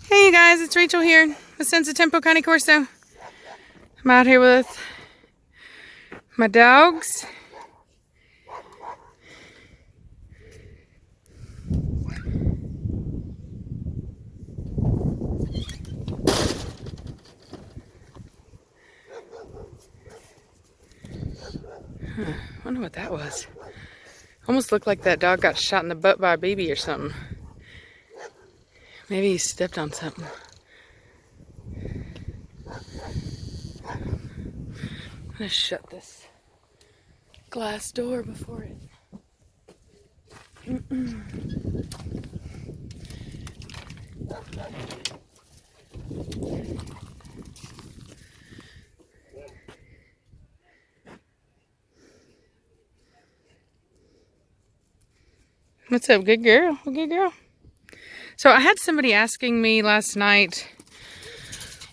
Hey you guys, it's Rachel here with Senza Tempo Cane Corso. I'm out here with my dogs. Wonder what that was. Almost looked like that dog got shot in the butt by a baby or something. Maybe he stepped on something. I'm gonna shut this glass door before it. What's up, good girl? Good girl. So I had somebody asking me last night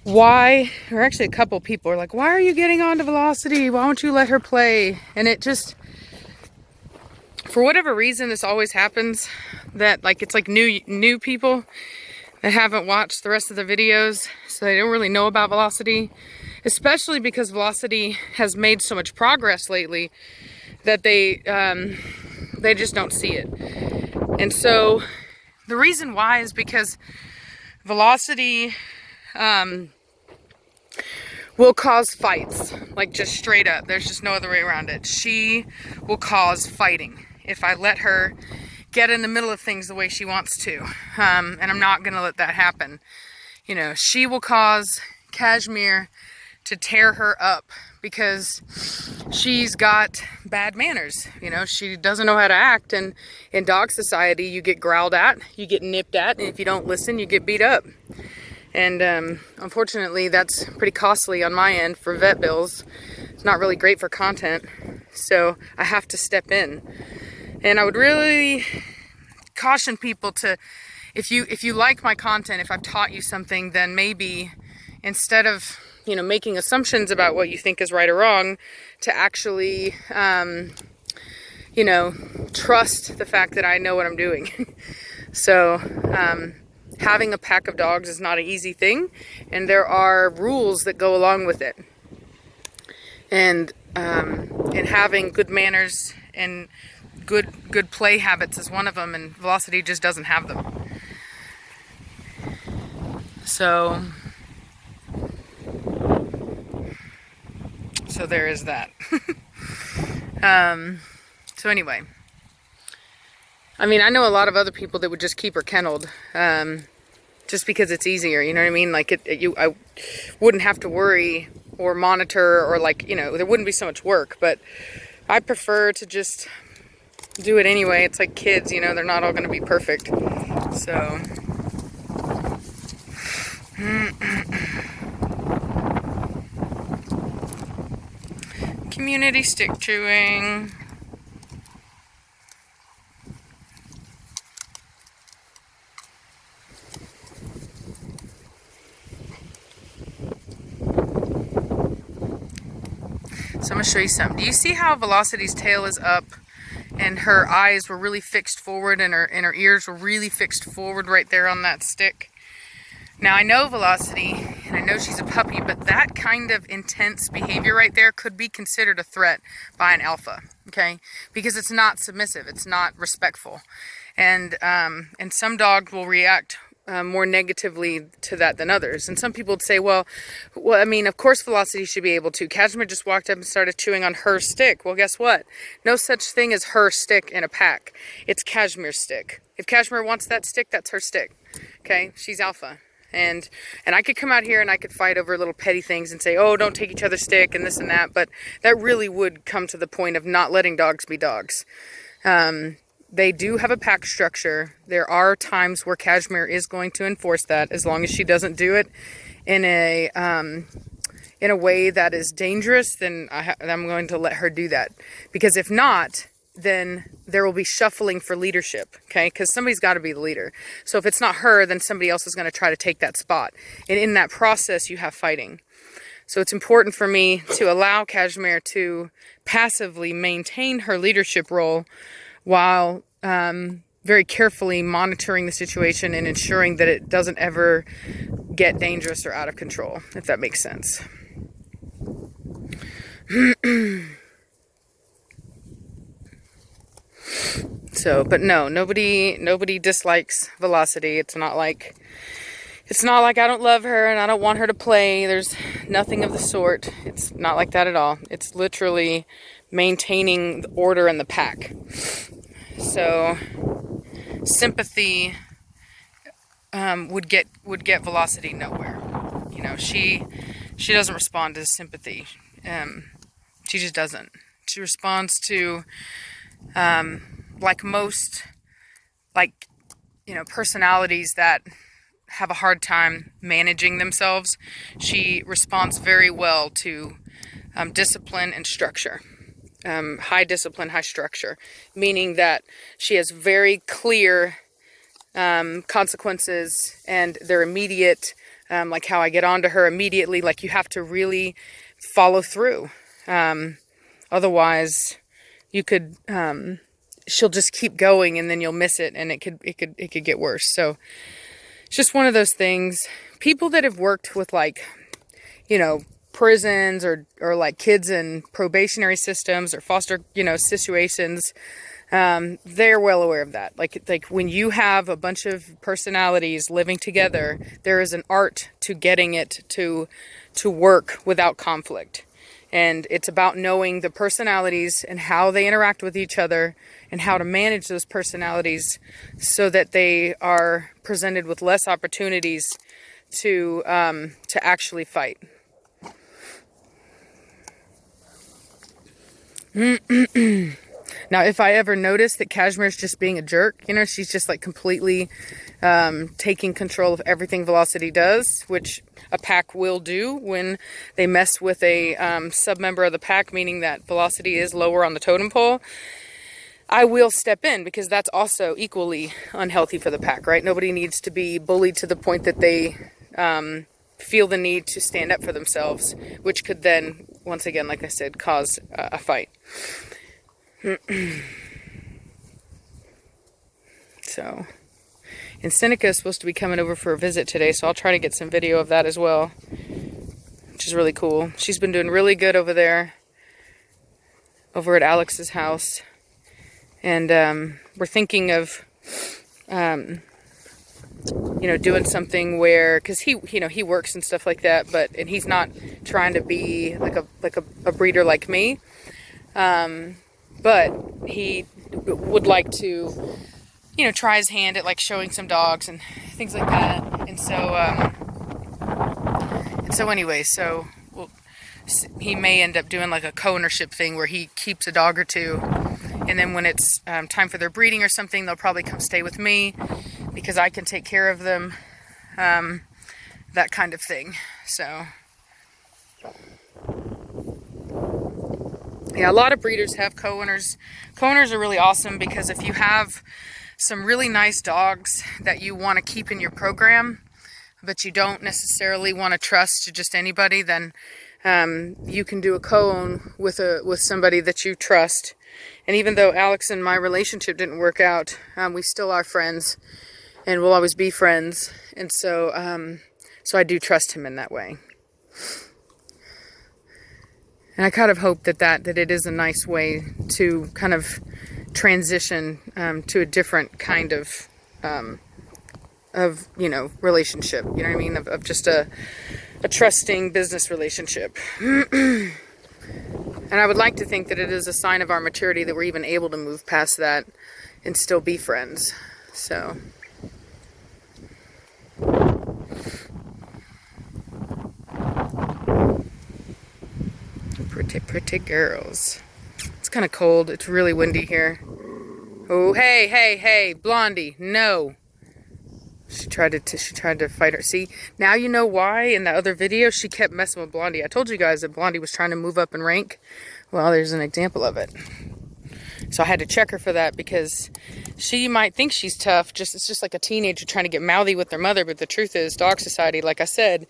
why, or actually a couple people are like, why are you getting onto Velocity? Why won't you let her play? And it just, for whatever reason, this always happens, that like it's like new people that haven't watched the rest of the videos, so they don't really know about Velocity, especially because Velocity has made so much progress lately that they just don't see it. And so the reason why is because Velocity will cause fights, like just straight up. There's just no other way around it. She will cause fighting if I let her get in the middle of things the way she wants to. And I'm not gonna let that happen. You know, she will cause Cashmere to tear her up because she's got bad manners. You know, she doesn't know how to act, and in dog society you get growled at, you get nipped at, and if you don't listen you get beat up. And unfortunately that's pretty costly on my end for vet bills. It's not really great for content, so I have to step in. And I would really caution people to, if you like my content, if I've taught you something, then maybe instead of, you know, making assumptions about what you think is right or wrong, to actually, you know, trust the fact that I know what I'm doing. So, having a pack of dogs is not an easy thing, and there are rules that go along with it. And having good manners and good play habits is one of them, and Velocity just doesn't have them. So there is that. So anyway, I mean, I know a lot of other people that would just keep her kenneled, just because it's easier, you know what I mean? Like I wouldn't have to worry or monitor, or like, you know, there wouldn't be so much work, but I prefer to just do it anyway. It's like kids, you know, they're not all going to be perfect. So community stick chewing. So I'm going to show you something. Do you see how Velocity's tail is up and her eyes were really fixed forward, and her ears were really fixed forward right there on that stick? Now I know Velocity, and I know she's a puppy, but that kind of intense behavior right there could be considered a threat by an alpha, okay? Because it's not submissive, it's not respectful. And some dogs will react more negatively to that than others. And some people would say, well, I mean, of course Velocity should be able to. Cashmere just walked up and started chewing on her stick. Well, guess what? No such thing as her stick in a pack. It's Cashmere's stick. If Cashmere wants that stick, that's her stick. Okay? She's alpha. And I could come out here and I could fight over little petty things and say, oh, don't take each other's stick and this and that, but that really would come to the point of not letting dogs be dogs. They do have a pack structure. There are times where Cashmere is going to enforce that, as long as she doesn't do it in a way that is dangerous. Then I'm going to let her do that, because if not, then there will be shuffling for leadership, okay? Because somebody's got to be the leader. So if it's not her, then somebody else is going to try to take that spot. And in that process, you have fighting. So it's important for me to allow Cashmere to passively maintain her leadership role while very carefully monitoring the situation and ensuring that it doesn't ever get dangerous or out of control, if that makes sense. So, but no, nobody dislikes Velocity. It's not like I don't love her and I don't want her to play. There's nothing of the sort. It's not like that at all. It's literally maintaining the order in the pack. So sympathy would get Velocity nowhere. You know, she doesn't respond to sympathy. She just doesn't. She responds to like most, like, you know, personalities that have a hard time managing themselves. She responds very well to discipline and structure. High discipline, high structure, meaning that she has very clear consequences, and they're immediate, like how I get onto her immediately. Like, you have to really follow through. Otherwise you could, she'll just keep going and then you'll miss it, and it could get worse. So it's just one of those things. People that have worked with, like, you know, prisons or like kids in probationary systems or foster, you know, situations, they're well aware of that. Like when you have a bunch of personalities living together, there is an art to getting it to work without conflict. And it's about knowing the personalities and how they interact with each other and how to manage those personalities so that they are presented with less opportunities to actually fight. Now, if I ever notice that Cashmere's just being a jerk, you know, she's just like completely taking control of everything Velocity does, which a pack will do when they mess with a sub-member of the pack, meaning that Velocity is lower on the totem pole, I will step in, because that's also equally unhealthy for the pack, right? Nobody needs to be bullied to the point that they feel the need to stand up for themselves, which could then, once again, like I said, cause a fight. So, and Seneca is supposed to be coming over for a visit today, so I'll try to get some video of that as well, which is really cool. She's been doing really good over there, over at Alex's house. And we're thinking of, you know, doing something where, because he, you know, he works and stuff like that, and he's not trying to be like a breeder like me, but he would like to, you know, try his hand at like showing some dogs and things like that. And so anyway, so he may end up doing like a co-ownership thing where he keeps a dog or two, and then when it's time for their breeding or something, they'll probably come stay with me because I can take care of them, that kind of thing. So yeah, a lot of breeders have co-owners. Co-owners are really awesome, because if you have some really nice dogs that you want to keep in your program, but you don't necessarily want to trust to just anybody, then you can do a co-own with somebody that you trust. And even though Alex and my relationship didn't work out, we still are friends, and we'll always be friends. And so I do trust him in that way. And I kind of hope that it is a nice way to kind of transition to a different kind of you know, relationship. You know what I mean? Of just a trusting business relationship. And I would like to think that it is a sign of our maturity that we're even able to move past that and still be friends. So pretty girls. It's kind of cold. It's really windy here. Oh, hey, Blondie, no. She tried to fight her. See, now you know why in that other video she kept messing with Blondie. I told you guys that Blondie was trying to move up in rank. Well, there's an example of it. So I had to check her for that, because she might think she's tough. It's just like a teenager trying to get mouthy with their mother. But the truth is, dog society, like I said,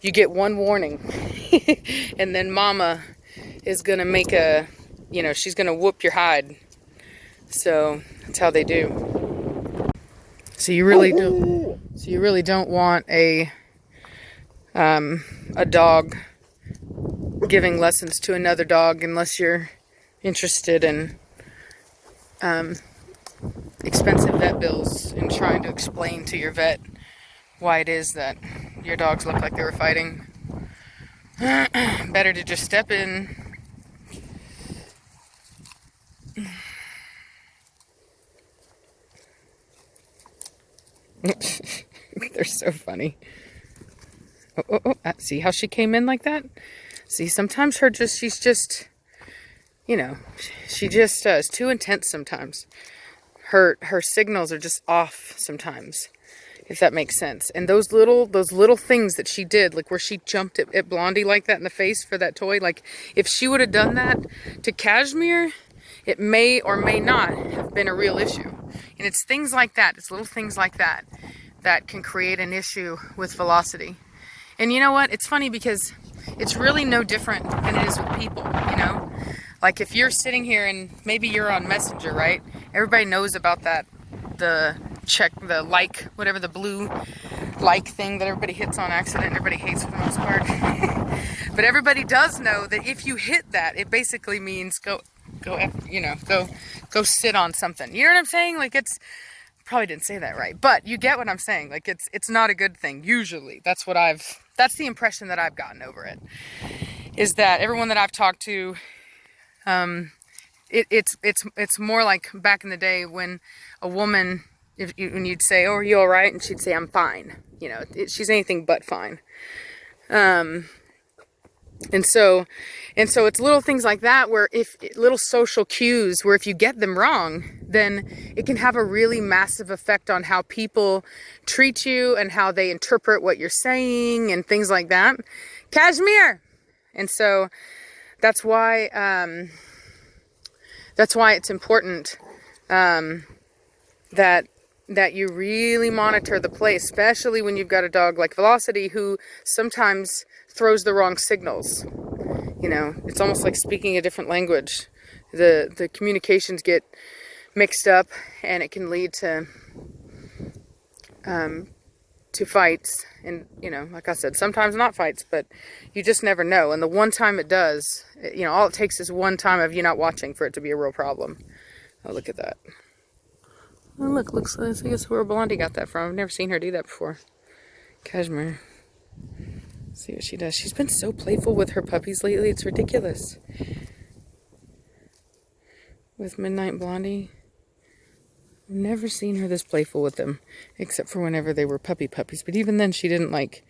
you get one warning. And then mama is going to make she's going to whoop your hide. So that's how they do. So you really don't. So you really don't want a dog giving lessons to another dog unless you're interested in expensive vet bills and trying to explain to your vet why it is that your dogs look like they were fighting. Better to just step in. They're so funny. Oh, see how she came in like that? See, sometimes she's just, you know, she just is too intense sometimes. Her signals are just off sometimes, if that makes sense. And those little things that she did, like where she jumped at Blondie like that in the face for that toy, like if she would have done that to Cashmere, it may or may not have been a real issue. And it's things like that, it's little things like that that can create an issue with Velocity. And you know what? It's funny because it's really no different than it is with people, you know? Like if you're sitting here and maybe you're on Messenger, right? Everybody knows about that, the like, whatever, the blue like thing that everybody hits on accident, everybody hates for the most part. But everybody does know that if you hit that, it basically means go sit on something. You know what I'm saying? Like probably didn't say that right, but you get what I'm saying. Like it's not a good thing usually. That's the impression that I've gotten over it, is that everyone that I've talked to, it's more like back in the day when a woman, when you'd say, "Oh, are you all right?" and she'd say, "I'm fine." You know, she's anything but fine. And so it's little things like that where little social cues where if you get them wrong, then it can have a really massive effect on how people treat you and how they interpret what you're saying and things like that. Cashmere! And so that's why it's important that you really monitor the play, especially when you've got a dog like Velocity who sometimes throws the wrong signals. You know, it's almost like speaking a different language. The communications get mixed up and it can lead to fights. And, you know, like I said, sometimes not fights, but you just never know. And the one time it does, you know, all it takes is one time of you not watching for it to be a real problem. Oh, look at that. Oh, look, I guess where Blondie got that from. I've never seen her do that before. Cashmere. See what she does. She's been so playful with her puppies lately. It's ridiculous. With Midnight Blondie. I've never seen her this playful with them. Except for whenever they were puppies. But even then she didn't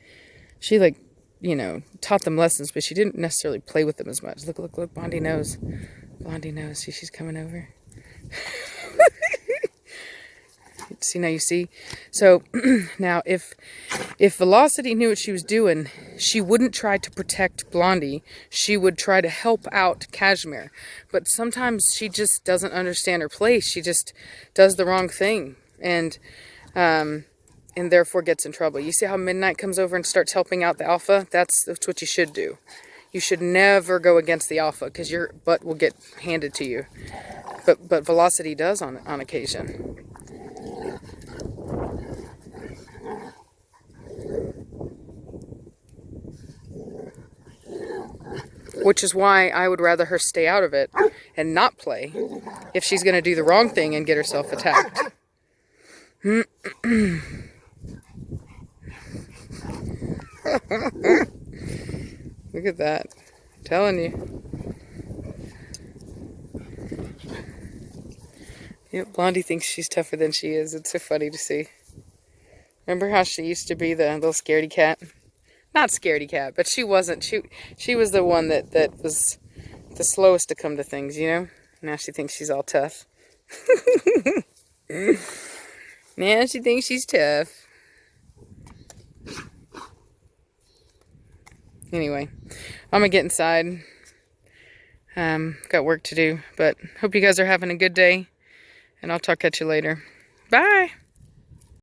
you know, taught them lessons. But she didn't necessarily play with them as much. Look. Blondie knows. Blondie knows. See, she's coming over. See, now you see. So now if Velocity knew what she was doing, she wouldn't try to protect Blondie. She would try to help out Cashmere. But sometimes she just doesn't understand her place. She just does the wrong thing and therefore gets in trouble. You see how Midnight comes over and starts helping out the alpha? That's what you should do. You should never go against the alpha because your butt will get handed to you. But Velocity does on occasion. Which is why I would rather her stay out of it and not play if she's going to do the wrong thing and get herself attacked. Look at that. I'm telling you. Yep, Blondie thinks she's tougher than she is. It's so funny to see. Remember how she used to be the little scaredy cat? Not scaredy cat, but she wasn't. She was the one that was the slowest to come to things, you know? Now she thinks she's all tough. Now she thinks she's tough. Anyway, I'm gonna get inside. Got work to do, but hope you guys are having a good day. And I'll talk at you later. Bye!